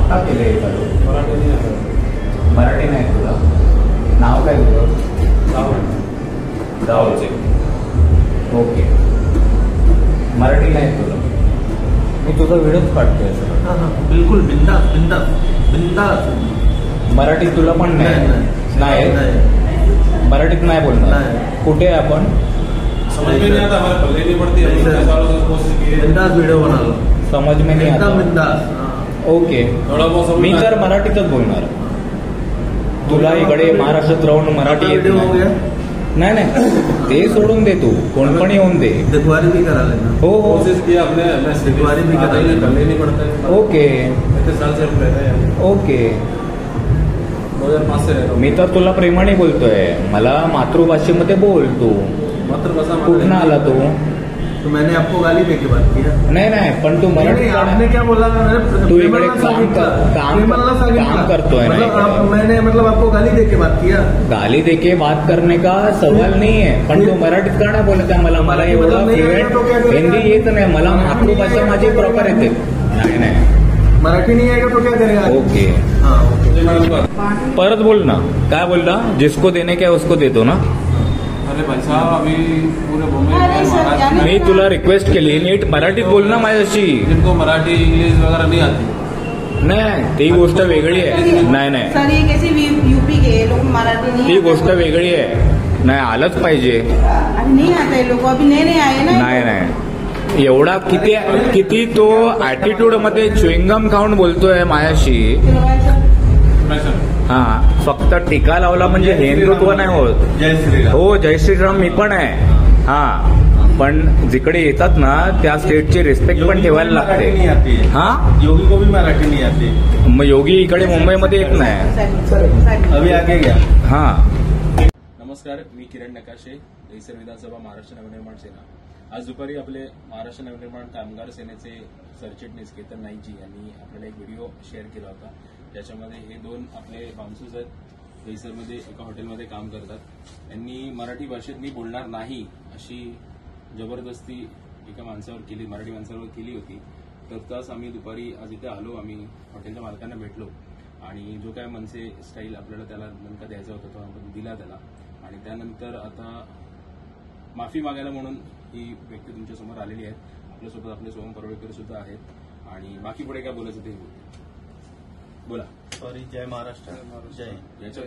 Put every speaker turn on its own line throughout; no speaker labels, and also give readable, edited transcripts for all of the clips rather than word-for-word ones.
आत्ता केलंय चालू. मराठी नाही तुझं नाव काय तुझं? राहुलचे. ओके. मराठी नाही तुझं. मी तुझा व्हिडिओच काढतोय सर.
बिलकुल बिंदास बिंदास बिंदास.
मराठी तुला पण नाही. मराठीत नाही बोलणार. कुठे आहे आपण?
बिंदास व्हिडिओ बनवलो.
समज में नहीं आता.
बिंदास.
ओके. मी तर मराठीतच बोलणार. तुला इकडे महाराष्ट्रात राहून मराठी येत नाही. नाही ते सोडून दे. तू कोण पण येऊन दे.
दिखवारी भी करा लेना.
हो हो.
दिखवारी भी करा लेना.
Okay okay.
2005 से रह.
मी तर तुला प्रेमाने बोलतोय. मला मातृभाषेमध्ये बोल. तू
मातृभाषा
कुठनं आला तू?
तो मैंने आपको गाली दे के बात किया.
नाही पण तू मराठी.
आपने क्या बोला?
तू इकडे काम करतोय.
मैंने मतलब आपको गाली दे के बात किया.
गाली दे के बात करने का सवाल नहीं है. पण तू मराठीत का नाही बोलत आहे? मला एवढं फ्लुएंट हिंदी येत नाही. मला मातृभाषा माझी प्रॉपर येते. नाही
मराठी नहीं आएगा तो क्या करेगा?
ओके.
हाँ ओके.
परत बोल ना. काय बोलला? जिसको देने क्या उसको देतो ना.
अरे भाई साहब अभी पूरे बॉम्बे
मी तुला रिक्वेस्ट केली नीट मराठीत बोल ना माझ्याशी.
जिनको मराठी इंग्लिश वगैरह नहीं आती.
नाही ती गोष्ट वेगळी आहे. नाही
सर ये कैसे यूपी के लोग मराठी नहीं.
ती गोष्ट वेगळी आहे. नाही आलंच पाहिजे.
नहीं आता लोक अभी नए आए ना.
नाही एवढा किती तो ऍटिट्यूड मध्ये च्युइंगम खाऊन बोलतोय माझ्याशी. हा फक्त टीका लावला म्हणजे हिंदुत्व नाही होत.
जय श्रीराम.
हो जय श्रीराम मी पण आहे. हा पण जिकडे येतात ना त्या स्टेटची रिस्पेक्ट पण ठेवायला लागते. हा
योगी को भी मराठी नहीं आती.
मग योगी इकडे मुंबईमध्ये येत नाही.
अभी आगे गया.
हा.
नमस्कार, मी किरण नकाशे, दहिसर विधानसभा महाराष्ट्र नवनिर्माण सेना. आज दुपारी आपले महाराष्ट्र नवनिर्माण कामगार सेनेचे सरचिटणीस केतन नाईकजी यांनी आपल्याला एक व्हिडिओ शेअर केला होता. ज्याच्यामध्ये हे दोन आपले बाउन्सर्स आहेत, दहिसरमध्ये एका हॉटेलमध्ये काम करतात. यांनी मराठी भाषेत मी बोलणार नाही अशी जबरदस्ती एका माणसावर केली, मराठी माणसावर केली होती. तर त्याच आम्ही दुपारी आज इथे आलो. आम्ही हॉटेलच्या मालकांना भेटलो आणि जो काय मनसे स्टाईल आपल्याला त्याला दणका द्यायचा होता तो आपण दिला त्याला. आणि त्यानंतर आता माफी मागायला म्हणून ही व्यक्ती तुमच्यासमोर आलेली आहे. आपल्यासोबत आपले सोहम परळकर सुद्धा आहेत आणि बाकी पुढे काय बोलायचं ते बोला.
सॉरी. जय महाराष्ट्र. जय.
याच्या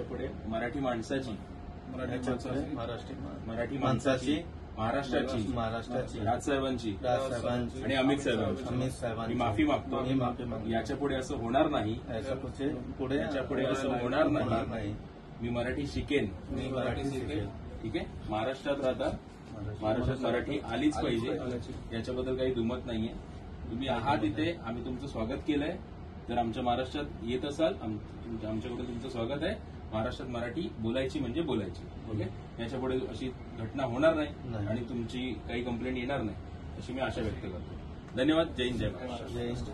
पुढे मराठी माणसाची मराठी माणसाची महाराष्ट्राची राजसाहेबांची आणि अमित साहेबांची माफी मागतो. याच्या पुढे असं होणार नाही. याच्या पुढे असं होणार नाही. मी मराठी शिकेन. ठीक आहे. महाराष्ट्रात राहता, महाराष्ट्रात मराठी आलीच पाहिजे. याच्याबद्दल काही दुमत नाहीये. तुम्ही आहात इथे, आम्ही तुमचं स्वागत केलंय. जर आमच्या महाराष्ट्रात येत असाल आमच्याकडे तुमचं स्वागत आहे. महाराष्ट्रात मराठी बोलायची म्हणजे बोलायची. ओके. याच्यापुढे अशी घटना होणार नाही आणि तुमची काही कंप्लेंट येणार नाही अशी मी आशा व्यक्त करतो. धन्यवाद. जय हिंद, जय महाराष्ट्र.